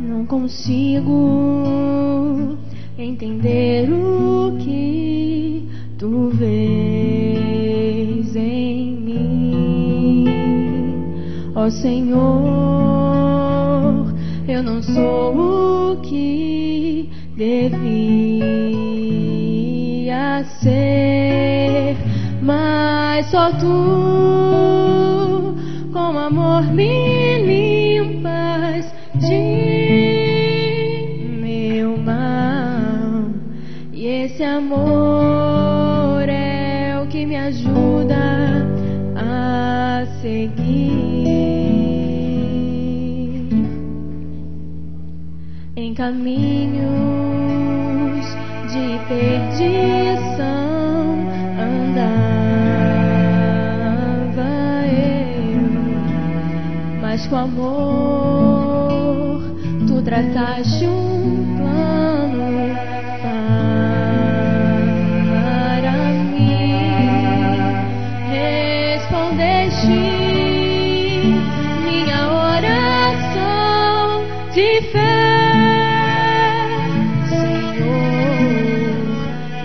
Não consigo entender o que tu vês em mim, ó Senhor. Eu não sou o que devia ser, mas só tu, com amor me limpas de meu mal, e esse amor é o que me ajuda a seguir em caminhos de perdição. Andava eu, mas com amor tu traçaste um plano para mim. Respondeste minha oração de fé, Senhor.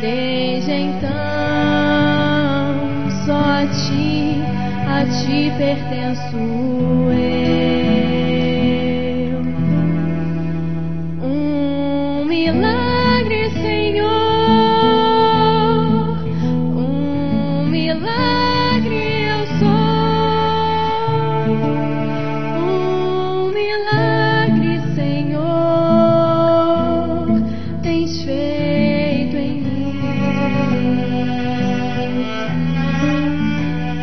Desde então só a ti pertenço eu. Um milagre, Senhor, um milagre eu sou. Um milagre, Senhor, tens feito em mim.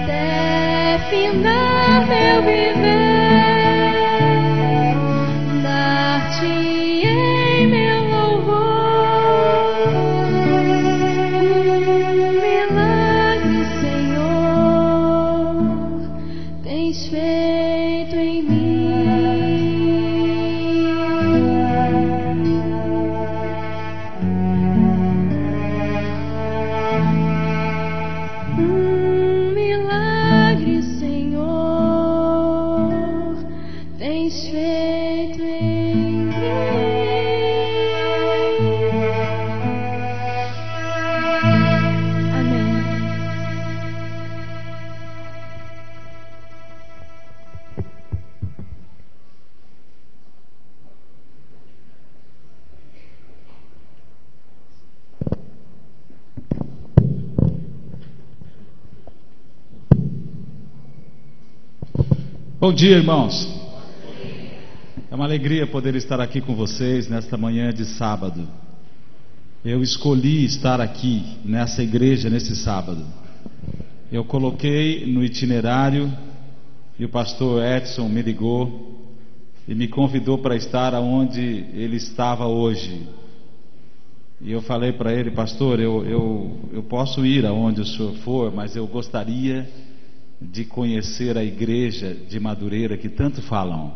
Até findar meu viver, dar-te-ei meu louvor. Um milagre, Senhor, tens feito em mim. Um milagre, Senhor, tens feito em mim. Amém. Bom dia, irmãos. É uma alegria poder estar aqui com vocês nesta manhã de sábado. Eu escolhi estar aqui nessa igreja nesse sábado. Eu coloquei no itinerário e o pastor Edson me ligou e me convidou para estar onde ele estava hoje. E eu falei para ele: pastor, eu posso ir aonde o senhor for, mas eu gostaria de conhecer a igreja de Madureira que tanto falam.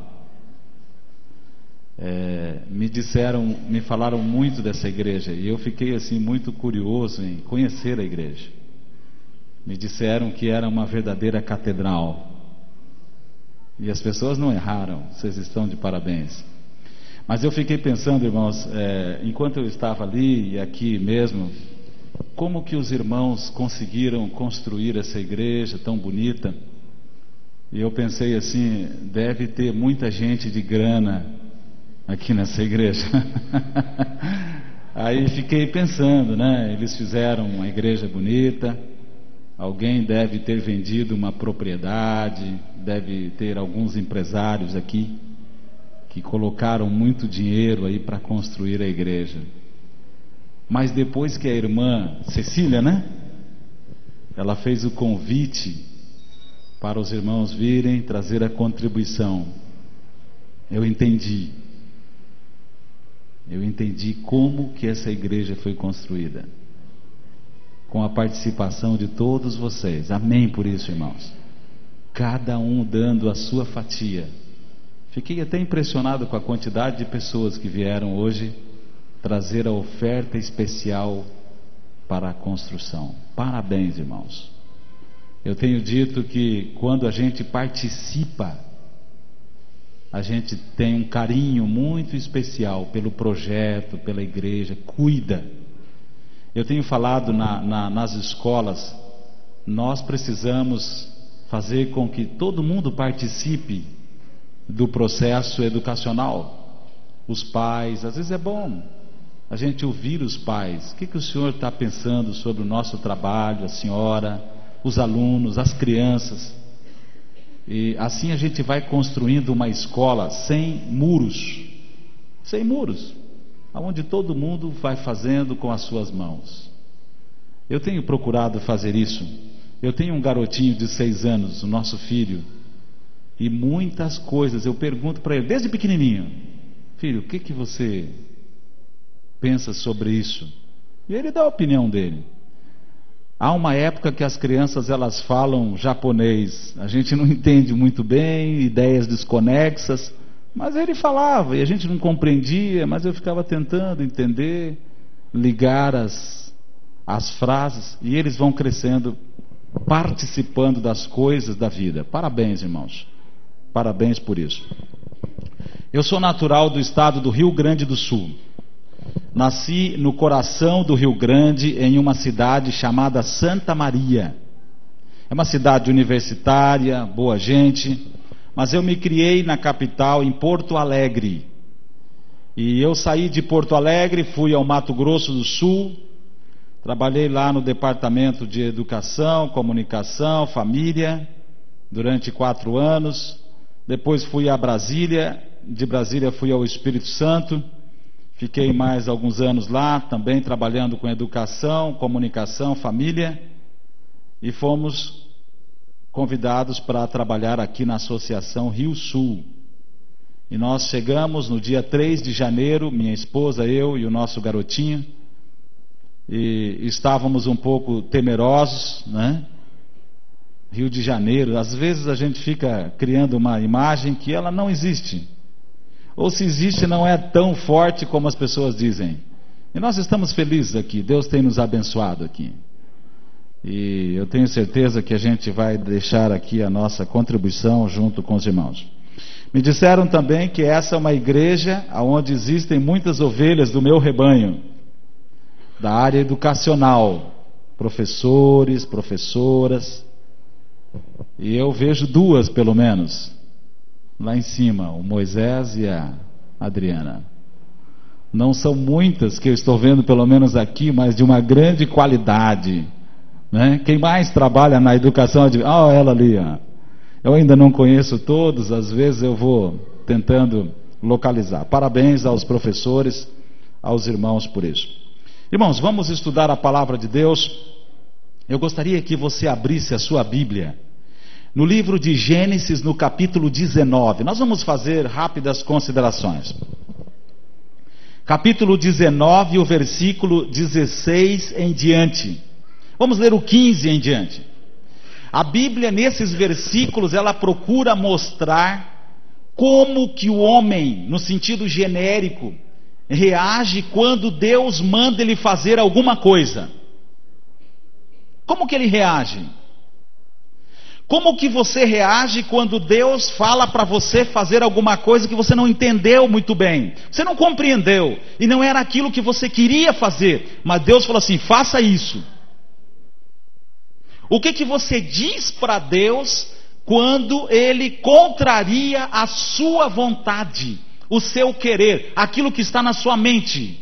Me falaram muito dessa igreja e eu fiquei assim muito curioso em conhecer a igreja. Me disseram que era uma verdadeira catedral e as pessoas não erraram, vocês estão de parabéns. Mas eu fiquei pensando, irmãos, enquanto eu estava ali e aqui mesmo, como que os irmãos conseguiram construir essa igreja tão bonita? E eu pensei assim, deve ter muita gente de grana aqui nessa igreja. Aí fiquei pensando, né? Eles fizeram uma igreja bonita, alguém deve ter vendido uma propriedade, deve ter alguns empresários aqui que colocaram muito dinheiro aí para construir a igreja. Mas depois que a irmã Cecília, né? Ela fez o convite para os irmãos virem trazer a contribuição. Eu entendi como que essa igreja foi construída, com a participação de todos vocês. Amém por isso, irmãos. Cada um dando a sua fatia. Fiquei até impressionado com a quantidade de pessoas que vieram hoje trazer a oferta especial para a construção. Parabéns, irmãos. Eu tenho dito que quando a gente participa, a gente tem um carinho muito especial pelo projeto, pela igreja, cuida. Eu tenho falado nas escolas, nós precisamos fazer com que todo mundo participe do processo educacional. Os pais, às vezes é bom a gente ouvir os pais. O que o senhor está pensando sobre o nosso trabalho, a senhora, os alunos, as crianças? E assim a gente vai construindo uma escola sem muros, onde todo mundo vai fazendo com as suas mãos. Eu tenho procurado fazer isso. Eu tenho um garotinho de 6 anos, o nosso filho, e muitas coisas eu pergunto para ele, desde pequenininho: filho, o que você pensa sobre isso? E ele dá a opinião dele. Há uma época que as crianças elas falam japonês, a gente não entende muito bem, ideias desconexas, mas ele falava e a gente não compreendia, mas eu ficava tentando entender, ligar as frases, e eles vão crescendo, participando das coisas da vida. Parabéns, irmãos, parabéns por isso. Eu sou natural do estado do Rio Grande do Sul. Nasci no coração do Rio Grande, em uma cidade chamada Santa Maria. É uma cidade universitária, boa gente, mas eu me criei na capital, em Porto Alegre. E eu saí de Porto Alegre, fui ao Mato Grosso do Sul, trabalhei lá no departamento de educação, comunicação, família, durante 4 anos. Depois fui a Brasília, de Brasília fui ao Espírito Santo. Fiquei mais alguns anos lá, também trabalhando com educação, comunicação, família, e fomos convidados para trabalhar aqui na Associação Rio Sul. E nós chegamos no dia 3 de janeiro, minha esposa, eu e o nosso garotinho, e estávamos um pouco temerosos, né? Rio de Janeiro, às vezes a gente fica criando uma imagem que ela não existe. Ou se existe, não é tão forte como as pessoas dizem. E nós estamos felizes aqui, Deus tem nos abençoado aqui. E eu tenho certeza que a gente vai deixar aqui a nossa contribuição junto com os irmãos. Me disseram também que essa é uma igreja onde existem muitas ovelhas do meu rebanho, da área educacional, professores, professoras, e eu vejo 2 pelo menos. Lá em cima, o Moisés e a Adriana. Não são muitas que eu estou vendo, pelo menos aqui, mas de uma grande qualidade, né? Quem mais trabalha na educação, ela ali, ó. Eu ainda não conheço todos, às vezes eu vou tentando localizar. Parabéns aos professores, aos irmãos por isso. Irmãos, vamos estudar a palavra de Deus. Eu gostaria que você abrisse a sua Bíblia no livro de Gênesis, no capítulo 19. Nós vamos fazer rápidas considerações. Capítulo 19, o versículo 16 em diante. Vamos ler o 15 em diante. A Bíblia, nesses versículos, ela procura mostrar como que o homem, no sentido genérico, reage quando Deus manda ele fazer alguma coisa. Como que ele reage? Como que você reage quando Deus fala para você fazer alguma coisa que você não entendeu muito bem? Você não compreendeu, e não era aquilo que você queria fazer, mas Deus falou assim, faça isso. O que você diz para Deus quando Ele contraria a sua vontade, o seu querer, aquilo que está na sua mente?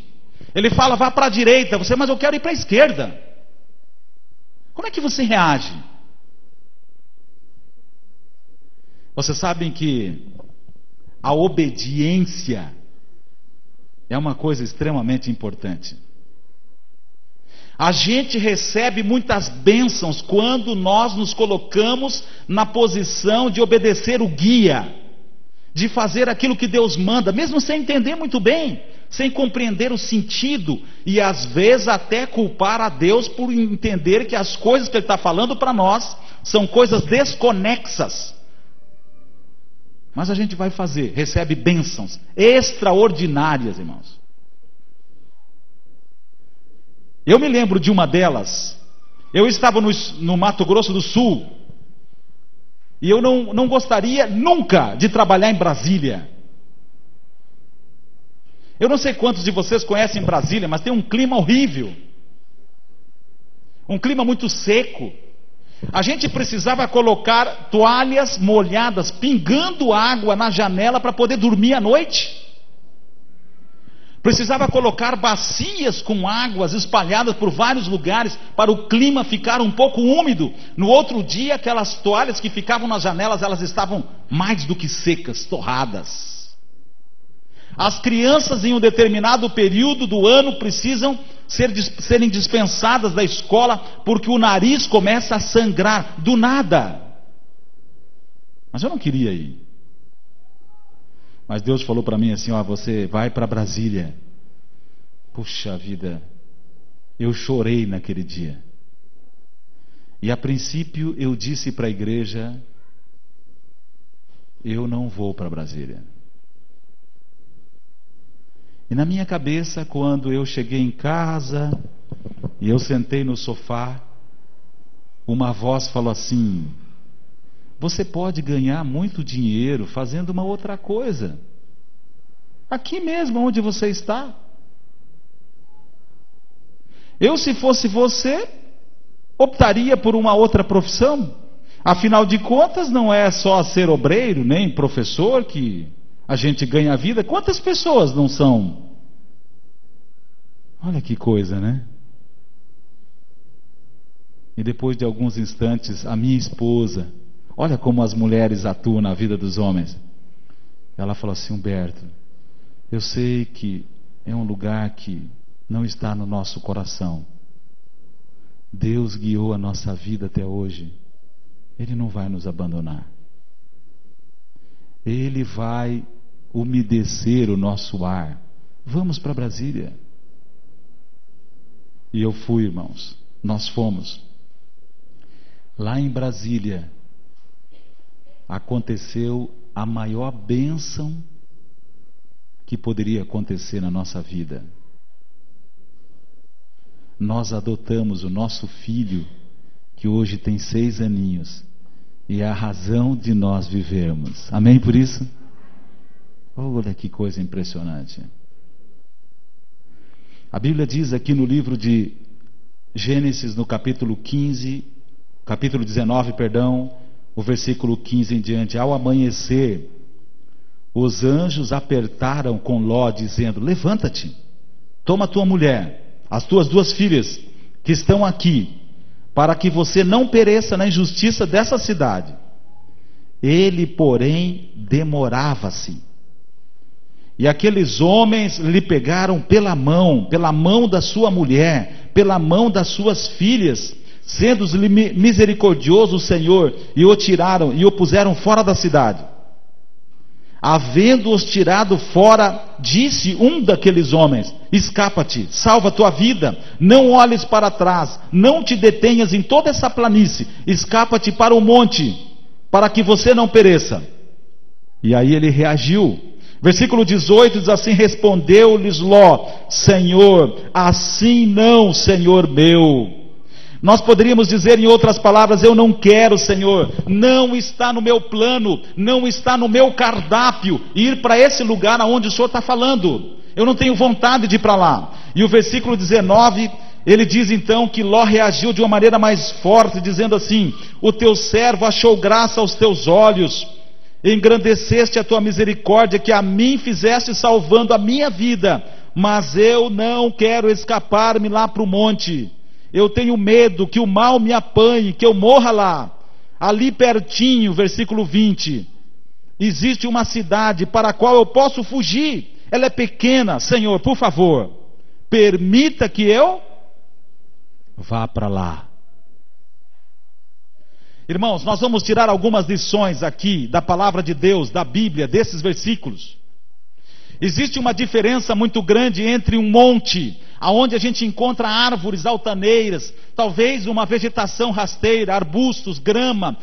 Ele fala, vá para a direita, você, mas eu quero ir para a esquerda. Como é que você reage? Vocês sabem que a obediência é uma coisa extremamente importante. A gente recebe muitas bênçãos quando nós nos colocamos na posição de obedecer o guia, de fazer aquilo que Deus manda, mesmo sem entender muito bem, sem compreender o sentido, e às vezes até culpar a Deus por entender que as coisas que Ele está falando para nós são coisas desconexas. Mas a gente vai fazer, recebe bênçãos extraordinárias, irmãos. Eu me lembro de uma delas. Eu estava no Mato Grosso do Sul, E eu não gostaria nunca de trabalhar em Brasília. Eu não sei quantos de vocês conhecem Brasília, mas tem um clima horrível. Um clima muito seco. A gente precisava colocar toalhas molhadas, pingando água na janela para poder dormir à noite. Precisava colocar bacias com águas espalhadas por vários lugares para o clima ficar um pouco úmido. No outro dia, aquelas toalhas que ficavam nas janelas, elas estavam mais do que secas, torradas. As crianças em um determinado período do ano precisam serem dispensadas da escola porque o nariz começa a sangrar do nada. Mas eu não queria ir. Mas Deus falou para mim assim: ó, você vai para Brasília. Puxa vida, eu chorei naquele dia. E a princípio eu disse para a igreja: eu não vou para Brasília. E na minha cabeça, quando eu cheguei em casa e eu sentei no sofá, uma voz falou assim: você pode ganhar muito dinheiro fazendo uma outra coisa, aqui mesmo onde você está. Eu, se fosse você, optaria por uma outra profissão. Afinal de contas, não é só ser obreiro, nem professor que a gente ganha a vida. Quantas pessoas não são? Olha que coisa, né? E depois de alguns instantes, a minha esposa, olha como as mulheres atuam na vida dos homens. Ela falou assim: Humberto, eu sei que é um lugar que não está no nosso coração. Deus guiou a nossa vida até hoje. Ele não vai nos abandonar. Ele vai umedecer o nosso ar. Vamos para Brasília. E eu fui, irmãos. Nós fomos. Lá em Brasília aconteceu a maior bênção que poderia acontecer na nossa vida. Nós adotamos o nosso filho, que hoje tem 6 aninhos, e é a razão de nós vivermos. Amém por isso? Olha que coisa impressionante. A Bíblia diz aqui no livro de Gênesis, no capítulo 19, o versículo 15 em diante: ao amanhecer, os anjos apertaram com Ló, dizendo: levanta-te, toma tua mulher, as tuas 2 filhas que estão aqui, para que você não pereça na injustiça dessa cidade. Ele, porém, demorava-se. E aqueles homens lhe pegaram pela mão da sua mulher, pela mão das suas filhas, sendo-lhe misericordioso o Senhor, e o tiraram e o puseram fora da cidade. Havendo-os tirado fora, disse um daqueles homens: escapa-te, salva a tua vida, não olhes para trás, não te detenhas em toda essa planície, escapa-te para o monte, para que você não pereça. E aí ele reagiu. Versículo 18 diz assim: respondeu-lhes Ló: Senhor, assim não, Senhor meu. Nós poderíamos dizer em outras palavras: eu não quero, Senhor, não está no meu plano, não está no meu cardápio ir para esse lugar aonde o Senhor está falando. Eu não tenho vontade de ir para lá. E o versículo 19, ele diz então que Ló reagiu de uma maneira mais forte, dizendo assim: o teu servo achou graça aos teus olhos, engrandeceste a tua misericórdia, que a mim fizeste salvando a minha vida, mas eu não quero escapar-me lá para o monte. Eu tenho medo que o mal me apanhe, que eu morra lá. Ali pertinho, versículo 20, existe uma cidade para a qual eu posso fugir. Ela é pequena. Senhor, por favor, permita que eu vá para lá. Irmãos, nós vamos tirar algumas lições aqui da palavra de Deus, da Bíblia, desses versículos. Existe uma diferença muito grande entre um monte, aonde a gente encontra árvores altaneiras, talvez uma vegetação rasteira, arbustos, grama,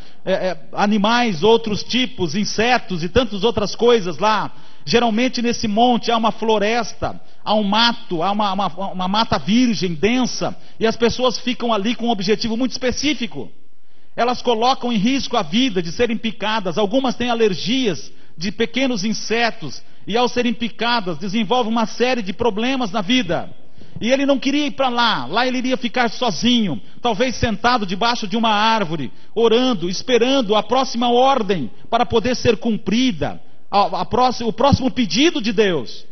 animais, outros tipos, insetos e tantas outras coisas lá. Geralmente nesse monte há uma floresta, há um mato, há uma mata virgem, densa, e as pessoas ficam ali com um objetivo muito específico. Elas colocam em risco a vida de serem picadas. Algumas têm alergias de pequenos insetos, e ao serem picadas desenvolvem uma série de problemas na vida. E ele não queria ir para lá. Lá ele iria ficar sozinho, talvez sentado debaixo de uma árvore, orando, esperando a próxima ordem para poder ser cumprida, o próximo pedido de Deus.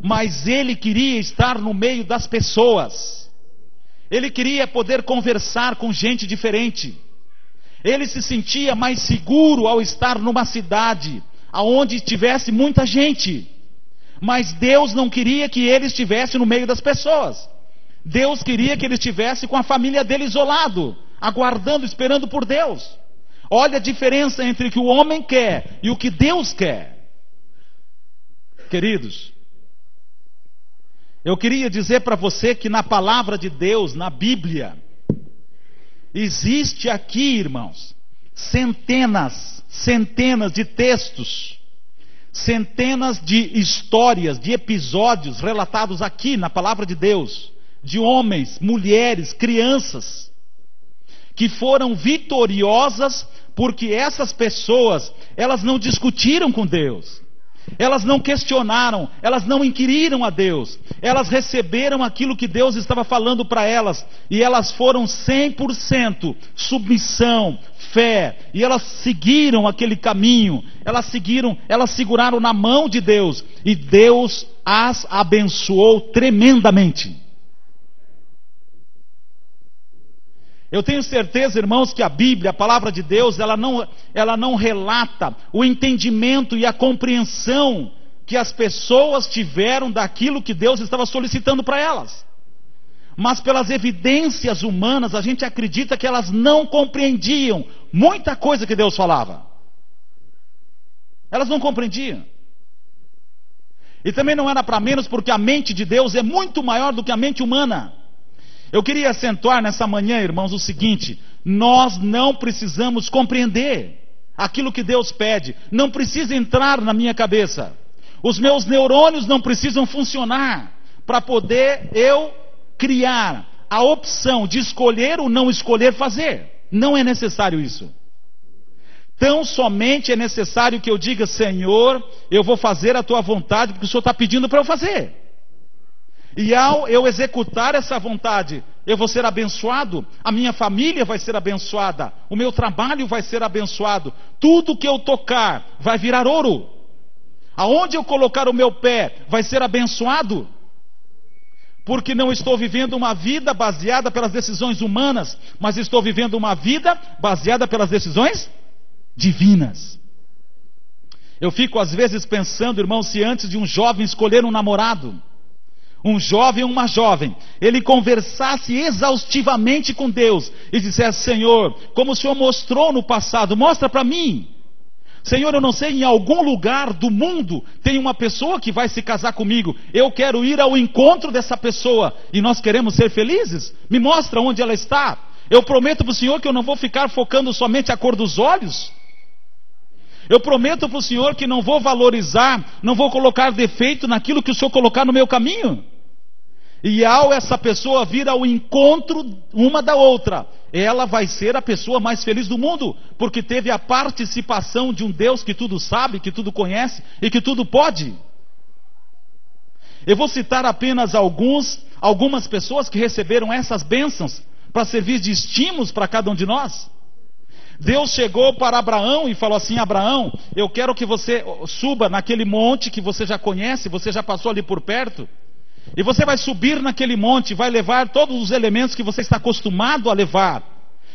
Mas ele queria estar no meio das pessoas. Ele queria poder conversar com gente diferente. Ele se sentia mais seguro ao estar numa cidade aonde tivesse muita gente. Mas Deus não queria que ele estivesse no meio das pessoas. Deus queria que ele estivesse com a família dele isolado, aguardando, esperando por Deus. Olha a diferença entre o que o homem quer e o que Deus quer. Queridos, eu queria dizer para você que na palavra de Deus, na Bíblia, existe aqui, irmãos, centenas de textos, centenas de histórias, de episódios relatados aqui na palavra de Deus, de homens, mulheres, crianças, que foram vitoriosas porque essas pessoas, elas não discutiram com Deus, elas não questionaram, elas não inquiriram a Deus, elas receberam aquilo que Deus estava falando para elas, e elas foram 100% submissão, fé, e elas seguiram aquele caminho, elas seguraram na mão de Deus, e Deus as abençoou tremendamente. Eu tenho certeza, irmãos, que a Bíblia, a palavra de Deus, ela não relata o entendimento e a compreensão que as pessoas tiveram daquilo que Deus estava solicitando para elas. Mas pelas evidências humanas, a gente acredita que elas não compreendiam muita coisa que Deus falava. Elas não compreendiam. E também não era para menos, porque a mente de Deus é muito maior do que a mente humana. Eu queria acentuar nessa manhã, irmãos, o seguinte: nós não precisamos compreender aquilo que Deus pede, não precisa entrar na minha cabeça, os meus neurônios não precisam funcionar para poder eu criar a opção de escolher ou não escolher fazer. Não é necessário isso. Tão somente é necessário que eu diga: Senhor, eu vou fazer a tua vontade, porque o Senhor está pedindo para eu fazer. E ao eu executar essa vontade, eu vou ser abençoado, a minha família vai ser abençoada, o meu trabalho vai ser abençoado, tudo que eu tocar vai virar ouro, aonde eu colocar o meu pé vai ser abençoado, porque não estou vivendo uma vida baseada pelas decisões humanas, mas estou vivendo uma vida baseada pelas decisões divinas. Eu fico às vezes pensando, irmão, se antes de um jovem escolher um namorado, um jovem ou uma jovem, ele conversasse exaustivamente com Deus e dissesse: Senhor, como o Senhor mostrou no passado, mostra para mim. Senhor, eu não sei, em algum lugar do mundo tem uma pessoa que vai se casar comigo, eu quero ir ao encontro dessa pessoa, e nós queremos ser felizes, me mostra onde ela está. Eu prometo para o Senhor que eu não vou ficar focando somente a cor dos olhos. Eu prometo para o Senhor que não vou valorizar, não vou colocar defeito naquilo que o Senhor colocar no meu caminho. E ao essa pessoa vir ao encontro uma da outra, ela vai ser a pessoa mais feliz do mundo, porque teve a participação de um Deus que tudo sabe, que tudo conhece e que tudo pode. Eu vou citar apenas algumas pessoas que receberam essas bênçãos para servir de estímulos para cada um de nós. Deus chegou para Abraão e falou assim: Abraão, eu quero que você suba naquele monte que você já conhece, você já passou ali por perto, e você vai subir naquele monte, vai levar todos os elementos que você está acostumado a levar,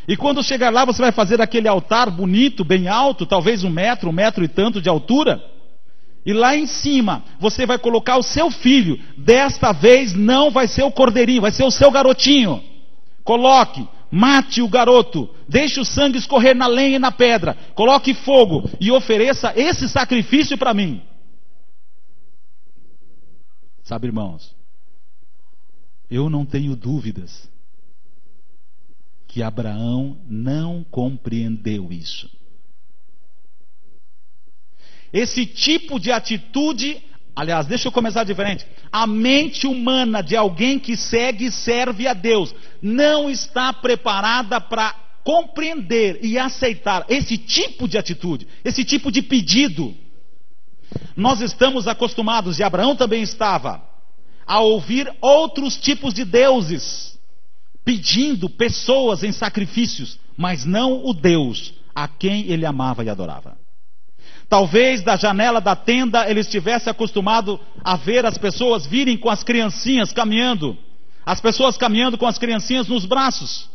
e quando chegar lá você vai fazer aquele altar bonito, bem alto, talvez 1 metro e tanto de altura, e lá em cima você vai colocar o seu filho. Desta vez não vai ser o cordeirinho, vai ser o seu garotinho. Coloque, mate o garoto, deixe o sangue escorrer na lenha e na pedra, coloque fogo e ofereça esse sacrifício para mim. Sabe, irmãos, eu não tenho dúvidas que Abraão não compreendeu isso. Esse tipo de atitude, aliás, deixa eu começar diferente. A mente humana de alguém que segue e serve a Deus não está preparada para compreender e aceitar esse tipo de atitude, esse tipo de pedido. Nós estamos acostumados, e Abraão também estava, a ouvir outros tipos de deuses, pedindo pessoas em sacrifícios, mas não o Deus a quem ele amava e adorava. Talvez da janela da tenda ele estivesse acostumado a ver as pessoas virem com as criancinhas caminhando, as pessoas caminhando com as criancinhas nos braços,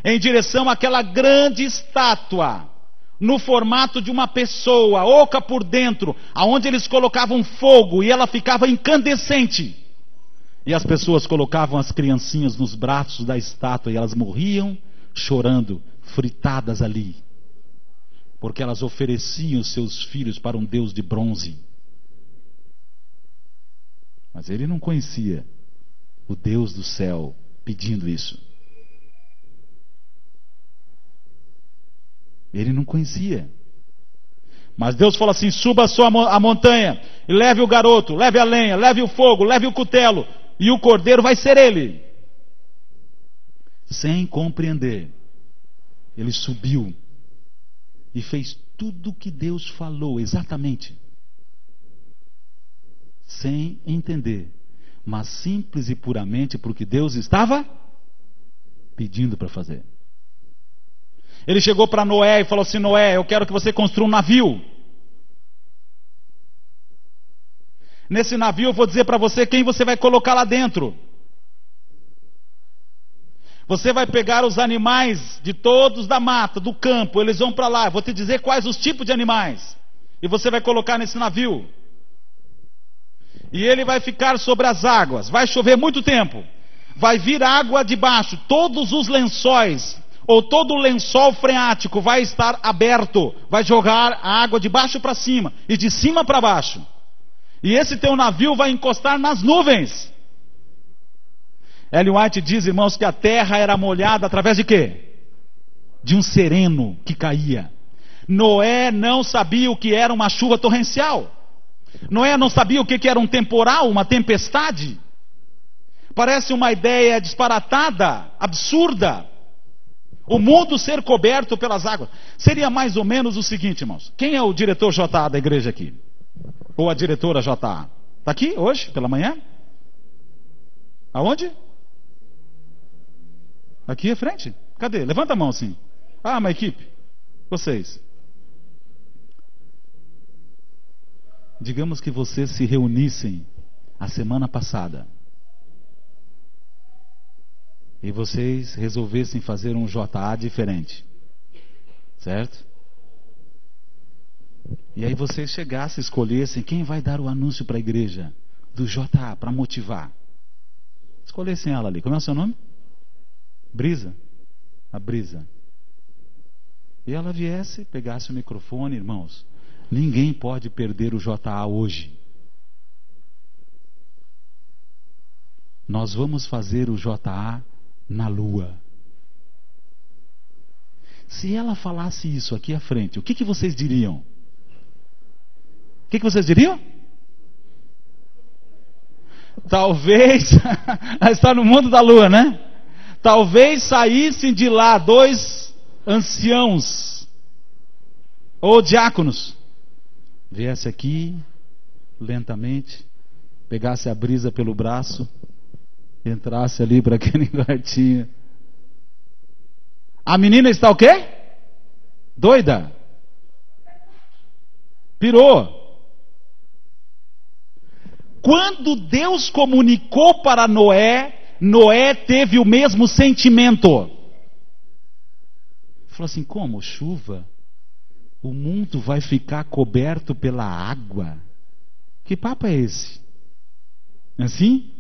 em direção àquela grande estátua, no formato de uma pessoa, oca por dentro, aonde eles colocavam fogo e ela ficava incandescente. E as pessoas colocavam as criancinhas nos braços da estátua e elas morriam chorando, fritadas ali, porque elas ofereciam seus filhos para um Deus de bronze. Mas ele não conhecia o Deus do céu pedindo isso. Ele não conhecia. Mas Deus falou assim: suba a montanha e leve o garoto, leve a lenha, leve o fogo, leve o cutelo, e o cordeiro vai ser ele. Sem compreender, ele subiu e fez tudo o que Deus falou exatamente, sem entender, mas simples e puramente porque Deus estava pedindo para fazer. Ele chegou para Noé e falou assim: Noé, eu quero que você construa um navio. Nesse navio eu vou dizer para você quem você vai colocar lá dentro. Você vai pegar os animais de todos da mata, do campo, eles vão para lá. Eu vou te dizer quais os tipos de animais. E você vai colocar nesse navio. E ele vai ficar sobre as águas. Vai chover muito tempo. Vai vir água de baixo. Todos os lençóis, ou todo o lençol freático vai estar aberto. Vai jogar a água de baixo para cima e de cima para baixo. E esse teu navio vai encostar nas nuvens. Ellen White diz, irmãos, que a terra era molhada através de quê? De um sereno que caía. Noé não sabia o que era uma chuva torrencial. Noé não sabia o que era um temporal, uma tempestade. Parece uma ideia disparatada, absurda. O mundo ser coberto pelas águas. Seria mais ou menos o seguinte, irmãos. Quem é o diretor JA da igreja aqui? Ou a diretora JA? Está aqui hoje, pela manhã? Aonde? Aqui à frente. Cadê? Levanta a mão assim. Ah, uma equipe. Vocês. Digamos que vocês se reunissem a semana passada. E vocês resolvessem fazer um JA diferente. Certo? E aí vocês chegassem, escolhessem quem vai dar o anúncio para a igreja do JA, para motivar. Escolhessem ela ali. Como é o seu nome? Brisa. A Brisa. E ela viesse, pegasse o microfone, irmãos. Ninguém pode perder o JA hoje. Nós vamos fazer o JA na lua. Se ela falasse isso aqui à frente, o que vocês diriam? O que vocês diriam? Talvez, está no mundo da lua, né? Talvez saíssem de lá 2 anciãos ou diáconos, viesse aqui lentamente, pegasse a Brisa pelo braço, entrasse ali para aquele quartinho. A menina está o quê? Doida. Pirou. Quando Deus comunicou para Noé, Noé teve o mesmo sentimento. Falou assim: como? Chuva? O mundo vai ficar coberto pela água? Que papo é esse? Assim?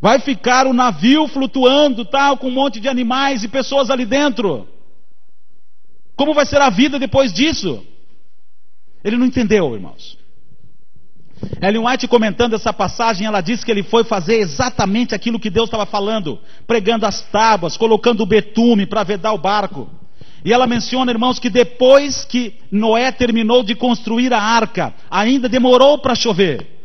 Vai ficar o navio flutuando, tal, com um monte de animais e pessoas ali dentro. Como vai ser a vida depois disso? Ele não entendeu, irmãos. Ellen White, comentando essa passagem, ela disse que ele foi fazer exatamente aquilo que Deus estava falando, pregando as tábuas, colocando o betume para vedar o barco. E ela menciona, irmãos, que depois que Noé terminou de construir a arca, ainda demorou para chover.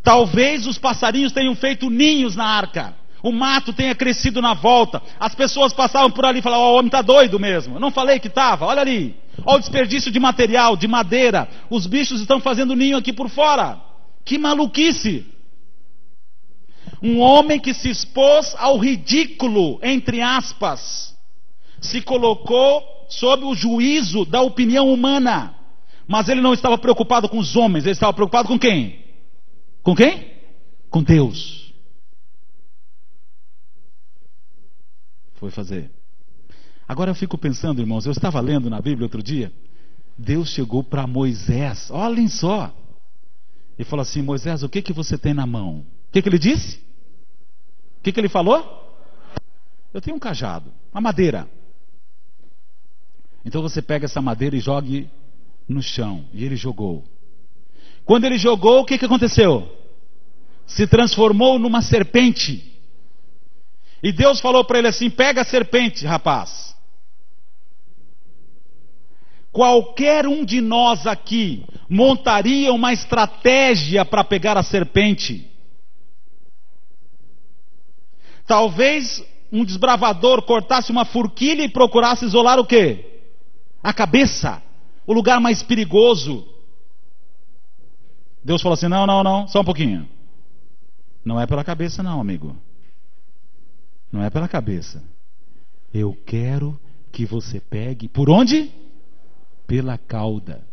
Talvez os passarinhos tenham feito ninhos na arca. o mato tenha crescido na volta, as pessoas passavam por ali e falavam: o homem está doido mesmo, eu não falei que estava, olha ali, olha o desperdício de material, de madeira, os bichos estão fazendo ninho aqui por fora, que maluquice. Um homem que se expôs ao ridículo, entre aspas, se colocou sob o juízo da opinião humana, mas ele não estava preocupado com os homens, ele estava preocupado com quem? Com quem? Com Deus. Foi fazer. Agora eu fico pensando, irmãos, eu estava lendo na Bíblia outro dia, Deus chegou para Moisés, olhem só, e falou assim: Moisés, o que você tem na mão? O que ele disse? O que ele falou? Eu tenho um cajado, uma madeira. Então você pega essa madeira e jogue no chão. E ele jogou. Quando ele jogou, o que aconteceu? Se transformou numa serpente. E Deus falou para ele assim: pega a serpente, rapaz. Qualquer um de nós aqui montaria uma estratégia para pegar a serpente. Talvez um desbravador cortasse uma forquilha e procurasse isolar o quê? A cabeça, o lugar mais perigoso. Deus falou assim: não, só um pouquinho. Não é pela cabeça não, amigo. Não é pela cabeça. Eu quero que você pegue, por onde? Pela cauda.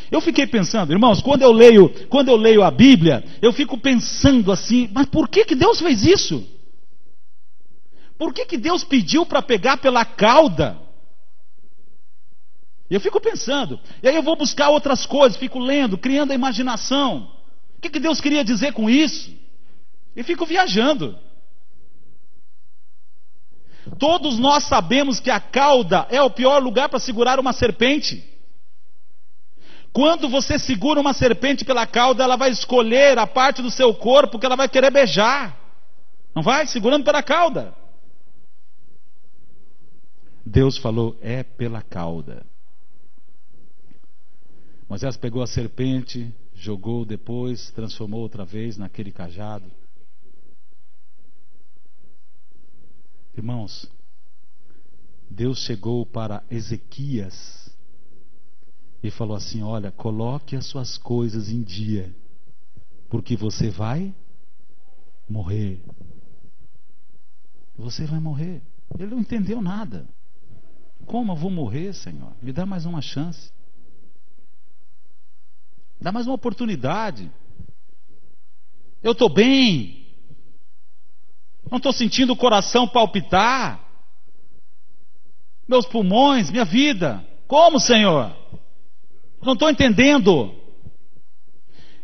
Eu fiquei pensando, irmãos, quando eu leio a Bíblia, eu fico pensando assim: mas por que Deus fez isso? Por que Deus pediu para pegar pela cauda? Eu fico pensando, e aí eu vou buscar outras coisas, fico lendo, criando a imaginação. O que Deus queria dizer com isso? E fico viajando. Todos nós sabemos que a cauda é o pior lugar para segurar uma serpente. Quando você segura uma serpente pela cauda, ela vai escolher a parte do seu corpo que ela vai querer beijar. Não vai? Segurando pela cauda. Deus falou: é pela cauda. Moisés pegou a serpente, jogou depois, transformou outra vez naquele cajado. Irmãos, Deus chegou para Ezequias e falou assim: olha, coloque as suas coisas em dia, porque você vai morrer. Você vai morrer. Ele não entendeu nada. Como eu vou morrer, Senhor? Me dá mais uma chance. Dá mais uma oportunidade. Eu estou bem. Não estou sentindo o coração palpitar. Meus pulmões, minha vida. Como, Senhor? Não estou entendendo.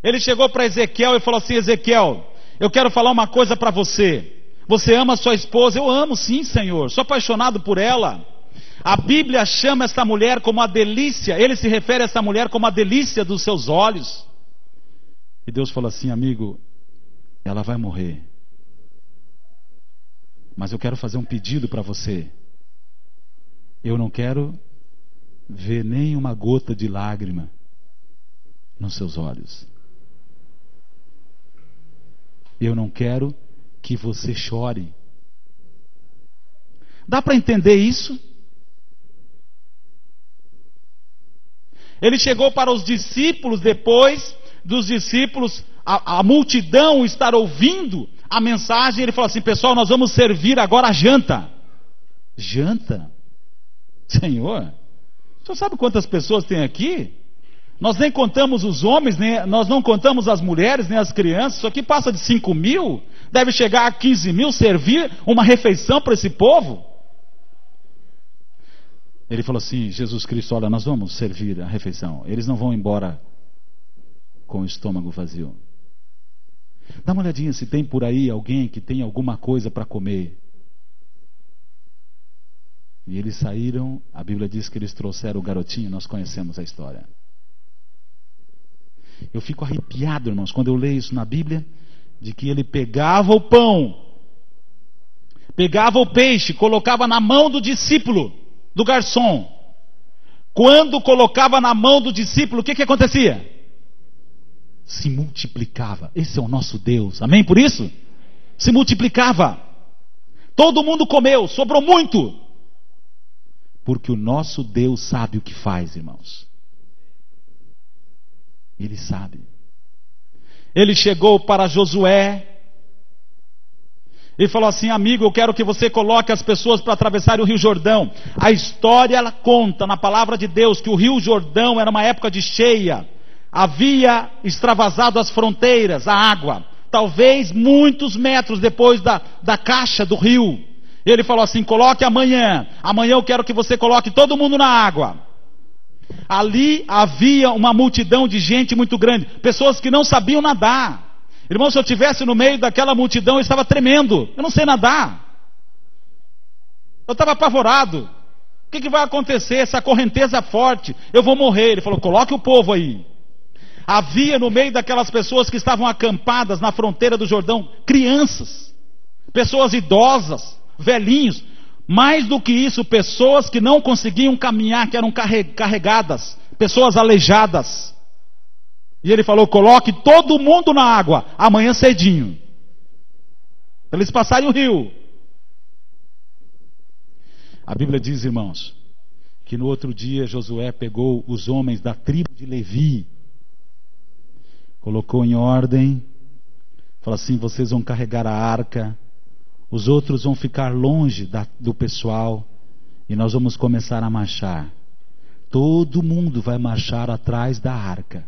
Ele chegou para Ezequiel e falou assim: Ezequiel, eu quero falar uma coisa para você. Você ama sua esposa? Eu amo sim, Senhor. Sou apaixonado por ela. A Bíblia chama esta mulher como a delícia. Ele se refere a essa mulher como a delícia dos seus olhos. E Deus falou assim: amigo, ela vai morrer. Mas eu quero fazer um pedido para você. Eu não quero ver nem uma gota de lágrima nos seus olhos. Eu não quero que você chore. Dá para entender isso? Ele chegou para os discípulos, depois dos discípulos, a multidão estar ouvindo a mensagem, ele falou assim: pessoal, nós vamos servir agora a janta. Janta? Senhor, o senhor sabe quantas pessoas tem aqui? Nós nem contamos os homens, nós não contamos as mulheres, nem as crianças. Isso aqui passa de 5 mil, deve chegar a 15 mil, servir uma refeição para esse povo. Ele falou assim: Jesus Cristo, olha, nós vamos servir a refeição. Eles não vão embora com o estômago vazio. Dá uma olhadinha se tem por aí alguém que tem alguma coisa para comer. E eles saíram, a Bíblia diz que eles trouxeram o garotinho, nós conhecemos a história. Eu fico arrepiado, irmãos, quando eu leio isso na Bíblia, de que ele pegava o pão, pegava o peixe, colocava na mão do discípulo, do garçom. Quando colocava na mão do discípulo, o que acontecia? Se multiplicava. Esse é o nosso Deus, amém por isso? Se multiplicava. Todo mundo comeu, sobrou muito. Porque o nosso Deus sabe o que faz, irmãos. Ele sabe. Ele chegou para Josué e falou assim: amigo, eu quero que você coloque as pessoas para atravessar o Rio Jordão. A história, ela conta na palavra de Deus que o Rio Jordão era uma época de cheia. Havia extravasado as fronteiras, a água. Talvez muitos metros depois da caixa do rio. Ele falou assim: coloque amanhã. Amanhã eu quero que você coloque todo mundo na água. Ali havia uma multidão de gente muito grande. Pessoas que não sabiam nadar. Irmão, se eu estivesse no meio daquela multidão, eu estava tremendo. Eu não sei nadar. Eu estava apavorado. O que vai acontecer? Essa correnteza forte. Eu vou morrer. Ele falou: coloque o povo aí. Havia no meio daquelas pessoas que estavam acampadas na fronteira do Jordão, crianças, pessoas idosas, velhinhos. Mais do que isso, pessoas que não conseguiam caminhar, que eram carregadas, pessoas aleijadas. E ele falou: coloque todo mundo na água, amanhã cedinho, para eles passarem o rio. A Bíblia diz, irmãos, que no outro dia Josué pegou os homens da tribo de Levi, colocou em ordem, falou assim: vocês vão carregar a arca, os outros vão ficar longe do pessoal, e nós vamos começar a marchar. Todo mundo vai marchar atrás da arca,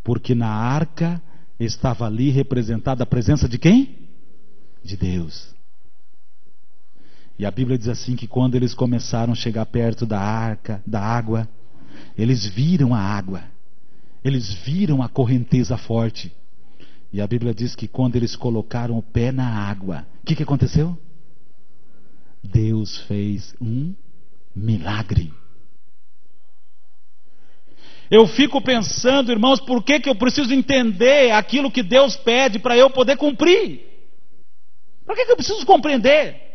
porque na arca estava ali representada a presença de quem? De Deus. E a Bíblia diz assim, que quando eles começaram a chegar perto da arca, da água, eles viram a água, eles viram a correnteza forte. E a Bíblia diz que quando eles colocaram o pé na água, o que aconteceu? Deus fez um milagre. Eu fico pensando, irmãos, por que eu preciso entender aquilo que Deus pede para eu poder cumprir? Por que eu preciso compreender?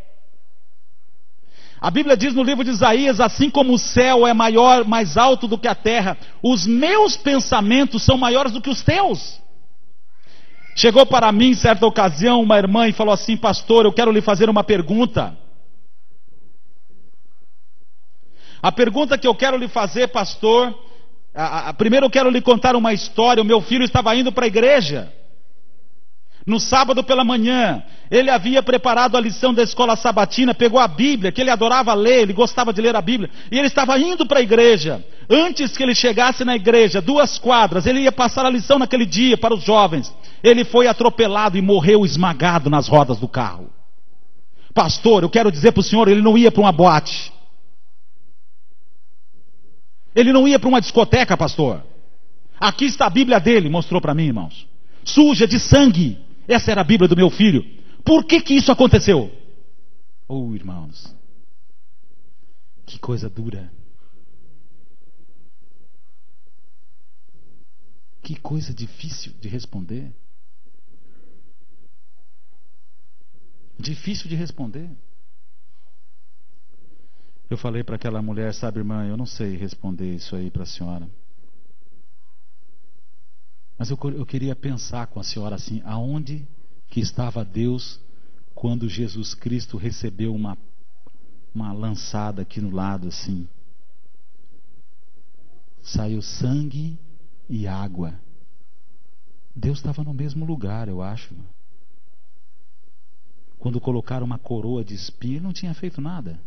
A Bíblia diz no livro de Isaías: assim como o céu é maior, mais alto do que a terra, os meus pensamentos são maiores do que os teus. Chegou para mim, em certa ocasião, uma irmã e falou assim: pastor, eu quero lhe fazer uma pergunta. A pergunta que eu quero lhe fazer, pastor, primeiro eu quero lhe contar uma história. O meu filho estava indo para a igreja. No sábado pela manhã, ele havia preparado a lição da escola sabatina, pegou a Bíblia, que ele adorava ler, ele gostava de ler a Bíblia, e ele estava indo para a igreja. Antes que ele chegasse na igreja, 2 quadras, ele ia passar a lição naquele dia para os jovens. Ele foi atropelado e morreu esmagado nas rodas do carro. Pastor, eu quero dizer para o senhor, ele não ia para uma boate. Ele não ia para uma discoteca, pastor. Aqui está a Bíblia dele, mostrou para mim, irmãos. Suja de sangue. Essa era a Bíblia do meu filho. Por que isso aconteceu? Oh, irmãos, que coisa dura. Que coisa difícil de responder. Difícil de responder. Eu falei para aquela mulher: sabe, irmã, eu não sei responder isso aí para a senhora. Mas eu queria pensar com a senhora assim: aonde que estava Deus quando Jesus Cristo recebeu uma lançada aqui no lado assim? Saiu sangue e água. Deus estava no mesmo lugar, eu acho. Quando colocaram uma coroa de espinho, ele não tinha feito nada.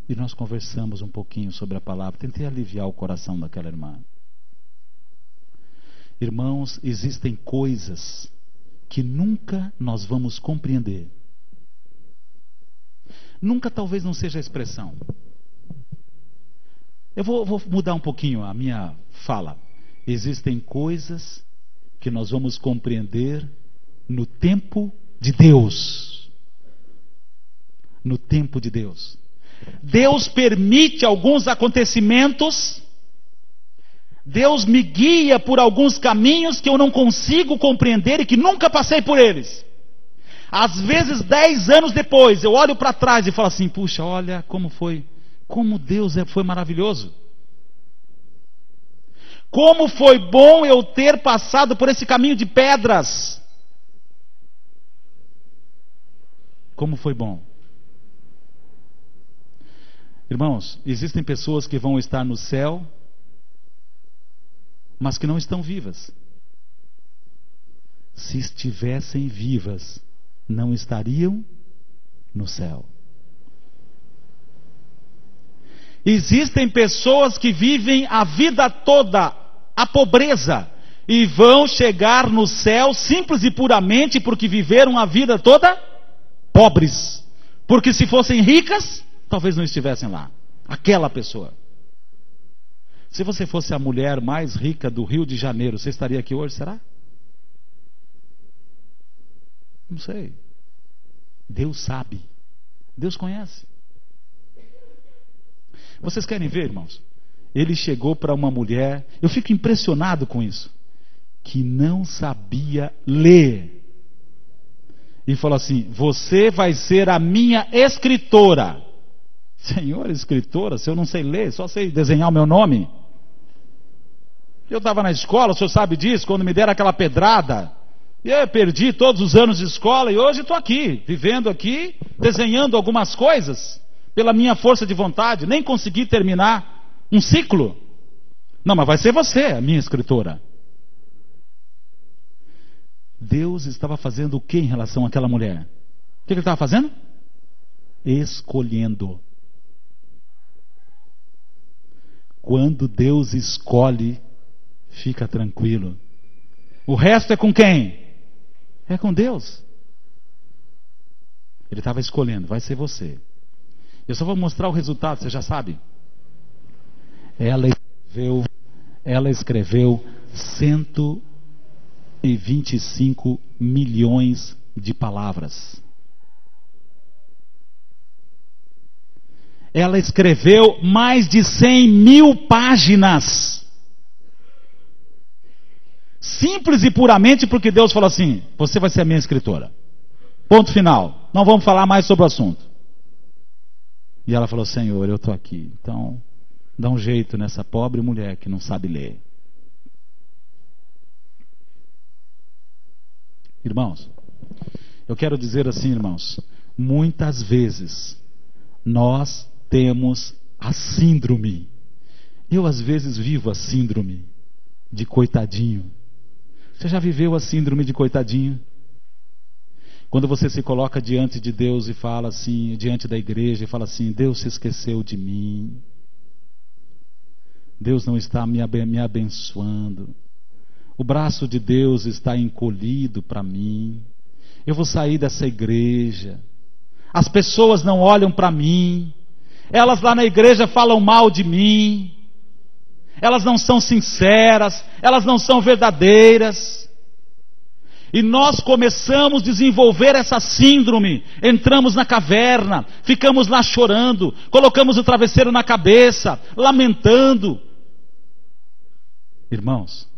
E nós conversamos um pouquinho sobre a palavra. Tentei aliviar o coração daquela irmã. Irmãos, existem coisas que nunca nós vamos compreender. Nunca talvez não seja a expressão. Eu vou mudar um pouquinho a minha fala. Existem coisas que nós vamos compreender no tempo de Deus. No tempo de Deus. Deus permite alguns acontecimentos, Deus me guia por alguns caminhos que eu não consigo compreender e que nunca passei por eles. Às vezes 10 anos depois eu olho para trás e falo assim: puxa, olha como foi, como Deus foi maravilhoso, como foi bom eu ter passado por esse caminho de pedras. Como foi bom. Irmãos, existem pessoas que vão estar no céu, mas que não estão vivas. Se estivessem vivas, não estariam no céu. Existem pessoas que vivem a vida toda a pobreza e vão chegar no céu simples e puramente porque viveram a vida toda pobres. Porque se fossem ricas, talvez não estivessem lá. Aquela pessoa. Se você fosse a mulher mais rica do Rio de Janeiro, você estaria aqui hoje, será? Não sei. Deus sabe. Deus conhece. Vocês querem ver, irmãos? Ele chegou para uma mulher, eu fico impressionado com isso, que não sabia ler. E falou assim: você vai ser a minha escritora. Senhor, escritora? Se eu não sei ler, só sei desenhar o meu nome. Eu estava na escola, o senhor sabe disso, quando me deram aquela pedrada. E eu perdi todos os anos de escola e hoje estou aqui, vivendo aqui, desenhando algumas coisas, pela minha força de vontade. Nem consegui terminar um ciclo. Não, mas vai ser você a minha escritora. Deus estava fazendo o que em relação àquela mulher? O que ele estava fazendo? Escolhendo. Quando Deus escolhe, fica tranquilo. O resto é com quem? É com Deus. Ele estava escolhendo, vai ser você. Eu só vou mostrar o resultado, você já sabe. Ela escreveu 125 milhões de palavras. Ela escreveu mais de 100 mil páginas. Simples e puramente porque Deus falou assim: você vai ser a minha escritora. Ponto final. Não vamos falar mais sobre o assunto. E ela falou: Senhor, eu estou aqui. Então, dá um jeito nessa pobre mulher que não sabe ler. Irmãos, eu quero dizer assim, irmãos, muitas vezes nós temos a síndrome. Eu às vezes vivo a síndrome de coitadinho. Você já viveu a síndrome de coitadinho? Quando você se coloca diante de Deus e fala assim, diante da igreja, e fala assim: Deus se esqueceu de mim. Deus não está me abençoando. O braço de Deus está encolhido para mim. Eu vou sair dessa igreja. As pessoas não olham para mim. Elas lá na igreja falam mal de mim. Elas não são sinceras. Elas não são verdadeiras. E nós começamos a desenvolver essa síndrome. Entramos na caverna, ficamos lá chorando, colocamos o travesseiro na cabeça, lamentando. Irmãos,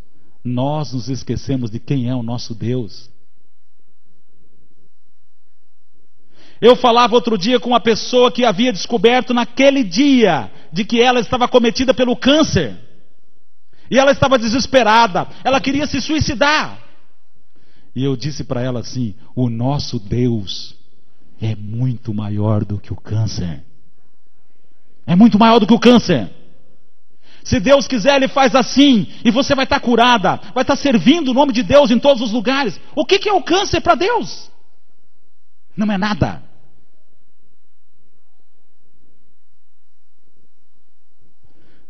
nós nos esquecemos de quem é o nosso Deus. Eu falava outro dia com uma pessoa que havia descoberto naquele dia de que ela estava acometida pelo câncer. E ela estava desesperada, ela queria se suicidar. E eu disse para ela assim: o nosso Deus é muito maior do que o câncer. É muito maior do que o câncer. Se Deus quiser, Ele faz assim, e você vai estar curada, vai estar servindo o nome de Deus em todos os lugares. O que é o câncer para Deus? Não é nada.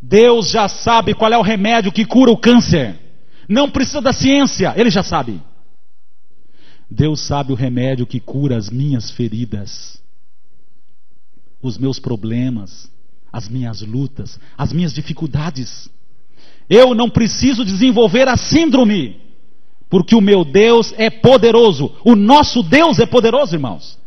Deus já sabe qual é o remédio que cura o câncer. Não precisa da ciência, Ele já sabe. Deus sabe o remédio que cura as minhas feridas, os meus problemas, as minhas lutas, as minhas dificuldades. Eu não preciso desenvolver a síndrome, porque o meu Deus é poderoso. O nosso Deus é poderoso, irmãos.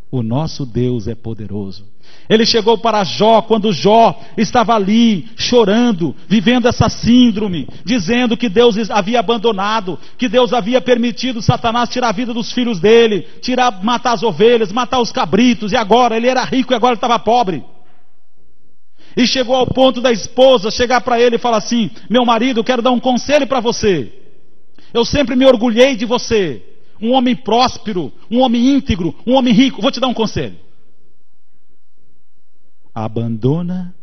O nosso Deus é poderoso. Ele chegou para Jó, quando Jó estava ali, chorando, vivendo essa síndrome, dizendo que Deus havia abandonado, que Deus havia permitido Satanás tirar a vida dos filhos dele, matar as ovelhas, matar os cabritos, e agora ele era rico e agora ele estava pobre. E chegou ao ponto da esposa chegar para ele e falar assim: meu marido, eu quero dar um conselho para você. Eu sempre me orgulhei de você. um homem próspero, um homem íntegro, um homem rico. Vou te dar um conselho. Abandona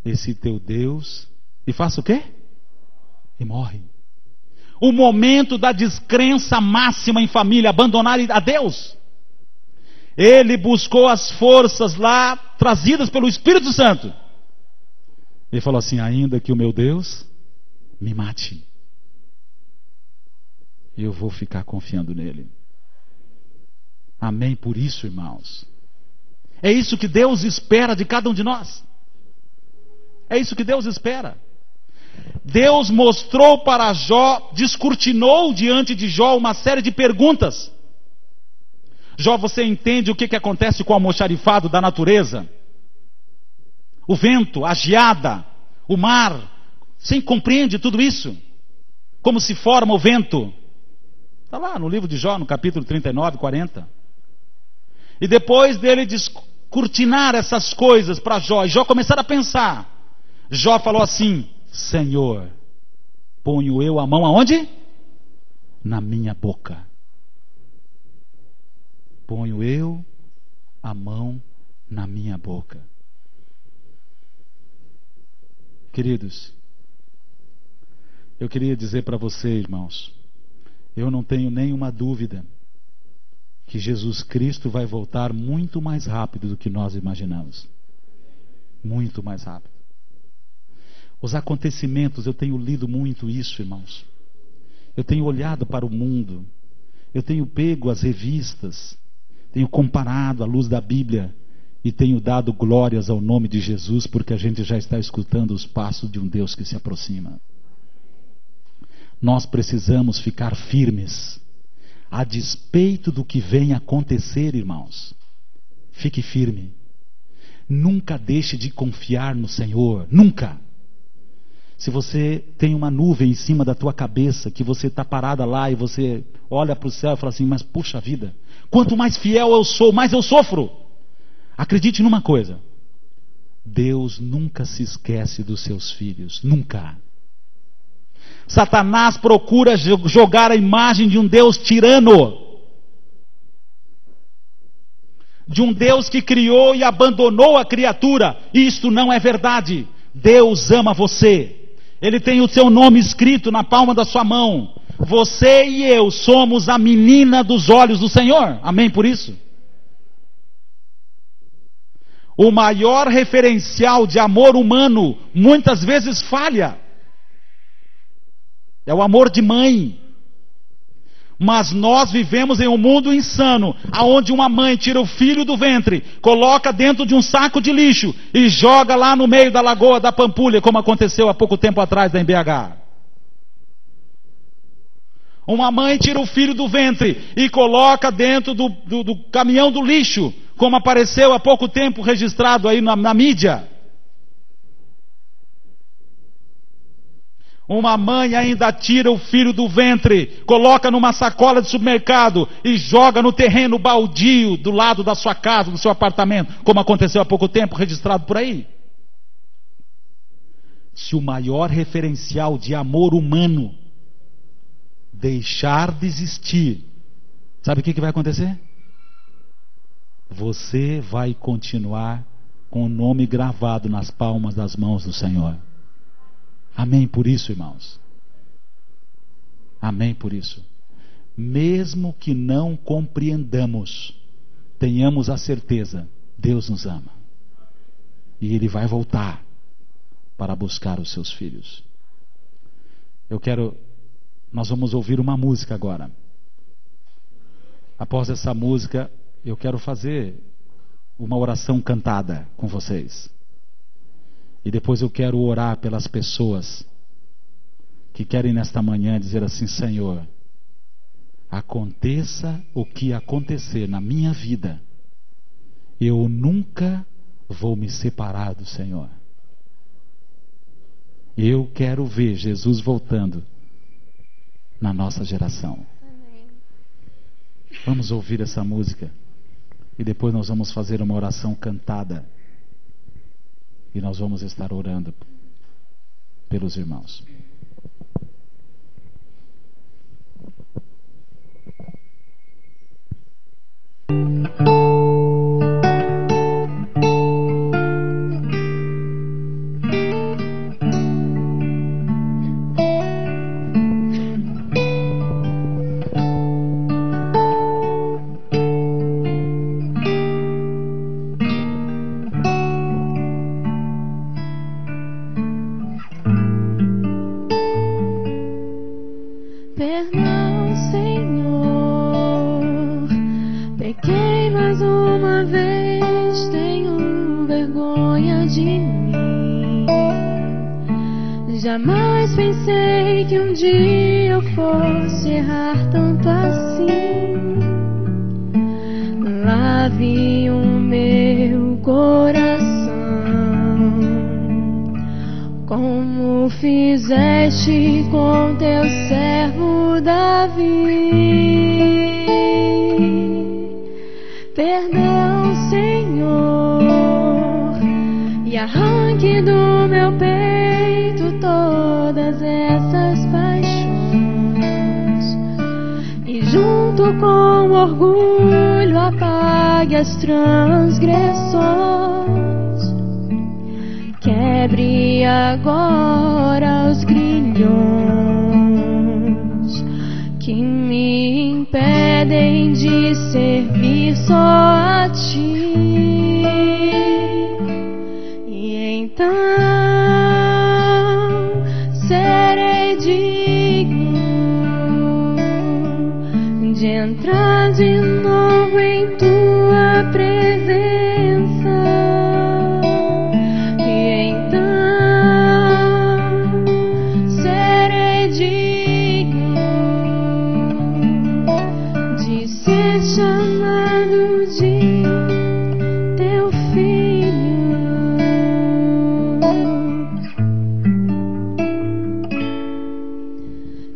esse teu Deus e faça o quê? E morre. O momento da descrença máxima em família, abandonar a Deus. Ele buscou as forças lá, trazidas pelo Espírito Santo. Ele falou assim: ainda que o meu Deus me mate, eu vou ficar confiando nele. Amém por isso, irmãos. É isso que Deus espera de cada um de nós. É isso que Deus espera. Deus mostrou para Jó, descortinou diante de Jó uma série de perguntas. Jó, você entende o que acontece com o almoxarifado da natureza? O vento, a geada, o mar. Você compreende tudo isso? Como se forma o vento? Está lá no livro de Jó, no capítulo 39, 40. E depois dele descortinar essas coisas para Jó, e Jó começar a pensar, Jó falou assim: Senhor, ponho eu a mão aonde? Na minha boca. Ponho eu a mão na minha boca. Queridos, eu queria dizer para vocês, irmãos, eu não tenho nenhuma dúvida que Jesus Cristo vai voltar muito mais rápido do que nós imaginamos. Muito mais rápido. Os acontecimentos, eu tenho lido muito isso, irmãos. Eu tenho olhado para o mundo, eu tenho pego as revistas, tenho comparado à luz da Bíblia e tenho dado glórias ao nome de Jesus, porque a gente já está escutando os passos de um Deus que se aproxima. Nós precisamos ficar firmes, a despeito do que venha acontecer, irmãos. Fique firme. Nunca deixe de confiar no Senhor, nunca. Se você tem uma nuvem em cima da tua cabeça, que você está parada lá e você olha para o céu e fala assim: mas puxa vida, quanto mais fiel eu sou, mais eu sofro. Acredite numa coisa: Deus nunca se esquece dos seus filhos, nunca. Satanás procura jogar a imagem de um Deus tirano, de um Deus que criou e abandonou a criatura. Isto não é verdade. Deus ama você. Ele tem o seu nome escrito na palma da sua mão. Você e eu somos a menina dos olhos do Senhor. Amém por isso? O maior referencial de amor humano muitas vezes falha. É o amor de mãe. Mas nós vivemos em um mundo insano, aonde uma mãe tira o filho do ventre, coloca dentro de um saco de lixo e joga lá no meio da lagoa da Pampulha, como aconteceu há pouco tempo atrás da BH. Uma mãe tira o filho do ventre e coloca dentro do caminhão do lixo, como apareceu há pouco tempo registrado aí na mídia. Uma mãe ainda tira o filho do ventre, coloca numa sacola de supermercado e joga no terreno baldio do lado da sua casa, do seu apartamento, como aconteceu há pouco tempo, registrado por aí. Se o maior referencial de amor humano deixar de existir, sabe o que vai acontecer? Você vai continuar com o nome gravado nas palmas das mãos do Senhor. Amém por isso, irmãos. Amém por isso. Mesmo que não compreendamos, tenhamos a certeza, Deus nos ama. E Ele vai voltar para buscar os seus filhos. Nós vamos ouvir uma música agora. Após essa música, eu quero fazer uma oração cantada com vocês. E depois eu quero orar pelas pessoas que querem nesta manhã dizer assim: Senhor, aconteça o que acontecer na minha vida, eu nunca vou me separar do Senhor. Eu quero ver Jesus voltando na nossa geração. Vamos ouvir essa música e depois nós vamos fazer uma oração cantada. E nós vamos estar orando pelos irmãos. Jamais pensei que um dia eu fosse errar tanto assim. Lave o meu coração, como fizeste com teu servo Davi. Perdão, Senhor, e arranque do meu peito todas essas paixões, e junto com orgulho apague as transgressões. Quebre agora os grilhões que me impedem de servir só a ti. E então serei digno de entrar de novo em tua presença. E então serei digno de ser chamado de teu filho.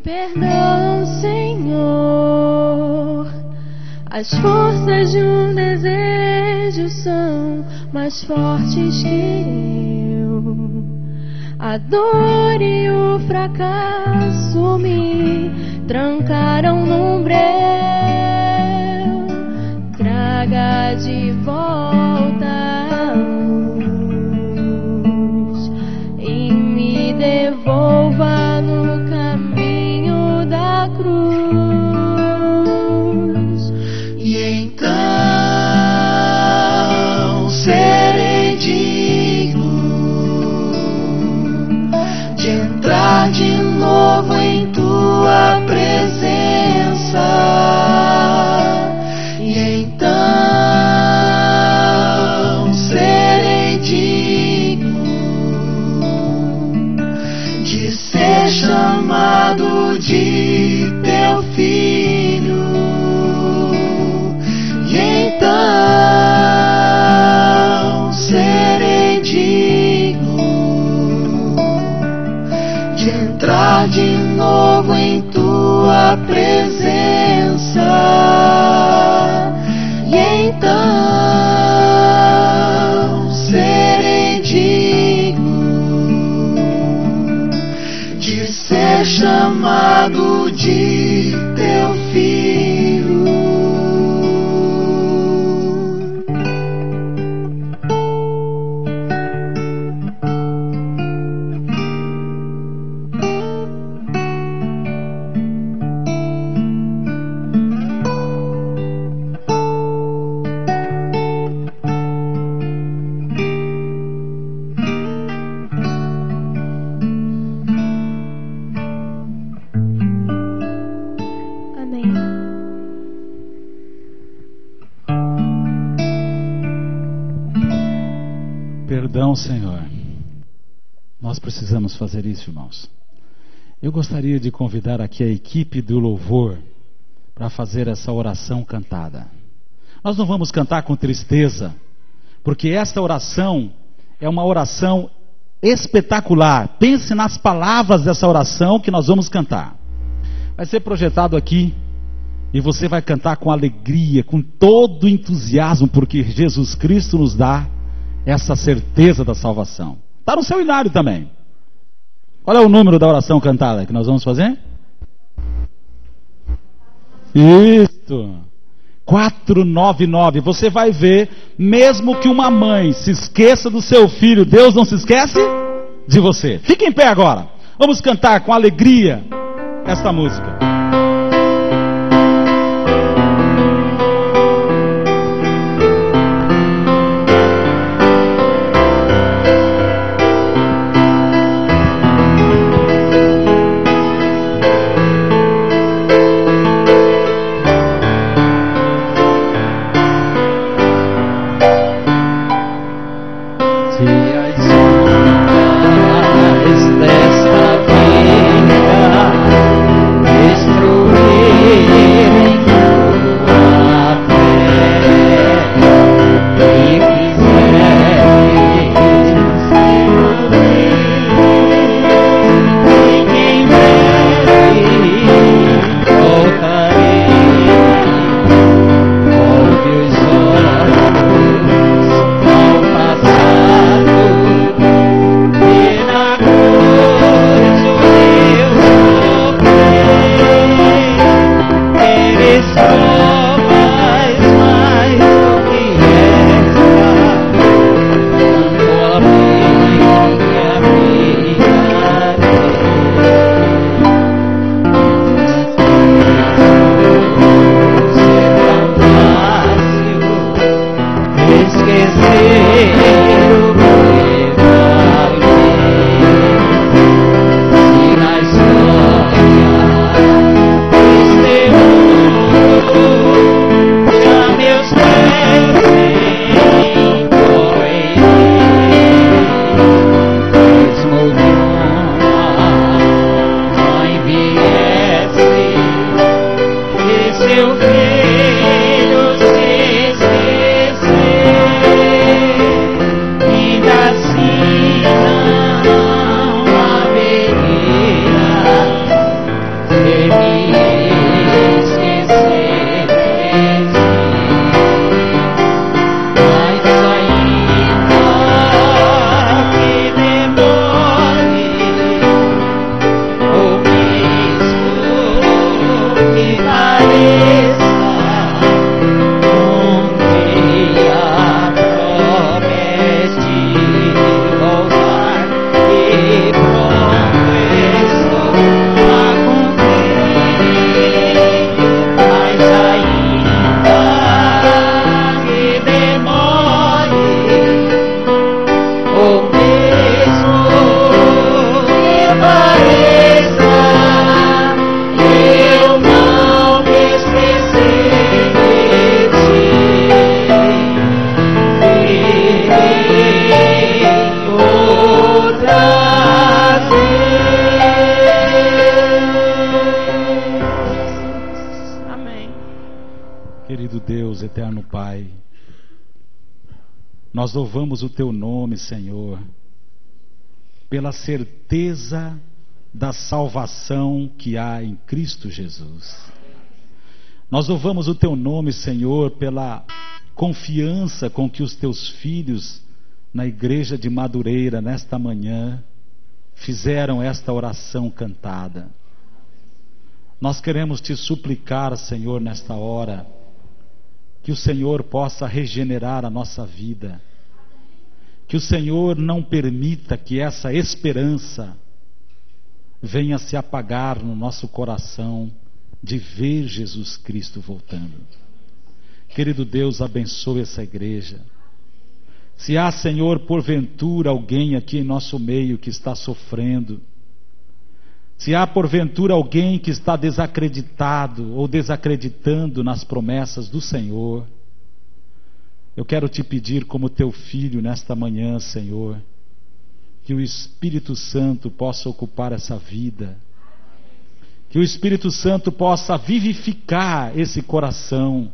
Perdão, Senhor, as forças de um desejo são mais fortes que eu. A dor e o fracasso me trancaram num breu. Traga de volta a luz e me devolva no caminho da cruz. E então serei digno de entrar de novo em tua presença. E então serei digno de ser chamado de teu filho. E então serei digno de entrar de novo em tua presença. E então serei digno de ser chamado de teu filho. Amém. Perdão, Senhor. Nós precisamos fazer isso, irmãos. Eu gostaria de convidar aqui a equipe do louvor para fazer essa oração cantada. Nós não vamos cantar com tristeza, porque esta oração é uma oração espetacular. Pense nas palavras dessa oração que nós vamos cantar. Vai ser projetado aqui e você vai cantar com alegria, com todo entusiasmo, porque Jesus Cristo nos dá essa certeza da salvação. Está no seu inário também. Qual é o número da oração cantada que nós vamos fazer? Isso. 499. Você vai ver, mesmo que uma mãe se esqueça do seu filho, Deus não se esquece de você. Fique em pé agora. Vamos cantar com alegria esta música. Se as ondas desta desapareça. Eu não me esqueci de ti. Virei outra vez. Amém. Querido Deus, eterno Pai, nós louvamos o Teu nome, Senhor, pela certeza da salvação que há em Cristo Jesus. Nós louvamos o Teu nome, Senhor, pela confiança com que os Teus filhos na igreja de Madureira, nesta manhã, fizeram esta oração cantada. Nós queremos Te suplicar, Senhor, nesta hora, que o Senhor possa regenerar a nossa vida, que o Senhor não permita que essa esperança venha se apagar no nosso coração de ver Jesus Cristo voltando. Querido Deus, abençoe essa igreja. Se há, Senhor, porventura alguém aqui em nosso meio que está sofrendo, se há porventura alguém que está desacreditado ou desacreditando nas promessas do Senhor, eu quero te pedir como teu filho nesta manhã, Senhor, que o Espírito Santo possa ocupar essa vida, que o Espírito Santo possa vivificar esse coração,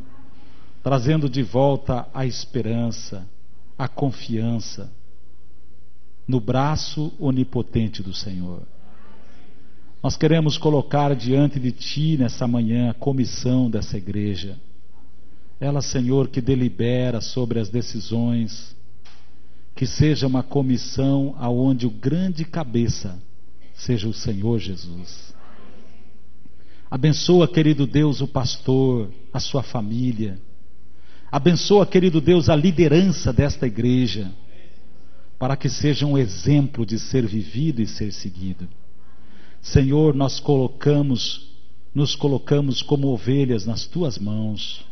trazendo de volta a esperança, a confiança no braço onipotente do Senhor. Nós queremos colocar diante de Ti nessa manhã a comissão dessa igreja. Ela, Senhor, que delibera sobre as decisões, que seja uma comissão aonde o grande cabeça seja o Senhor Jesus. Abençoa, querido Deus, o pastor, a sua família. Abençoa, querido Deus, a liderança desta igreja, para que seja um exemplo de ser vivido e ser seguido. Senhor, nos colocamos como ovelhas nas Tuas mãos.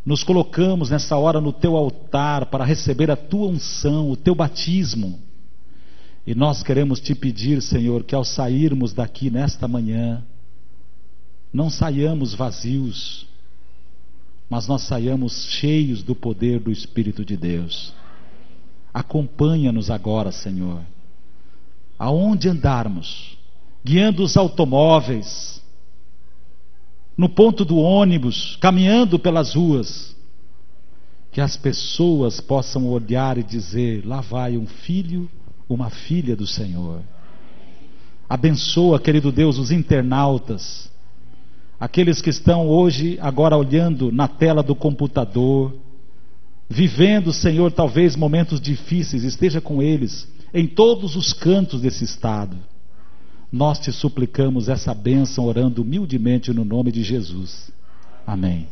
Nos colocamos nessa hora no Teu altar para receber a Tua unção, o Teu batismo. E nós queremos Te pedir, Senhor, que ao sairmos daqui nesta manhã, não saiamos vazios, mas nós saiamos cheios do poder do Espírito de Deus. Acompanha-nos agora, Senhor, aonde andarmos, guiando os automóveis, no ponto do ônibus, caminhando pelas ruas, que as pessoas possam olhar e dizer: lá vai um filho, uma filha do Senhor. Abençoa, querido Deus, os internautas, aqueles que estão hoje, agora olhando na tela do computador, vivendo, Senhor, talvez momentos difíceis. Esteja com eles em todos os cantos desse estado. Nós Te suplicamos essa bênção, orando humildemente no nome de Jesus. Amém.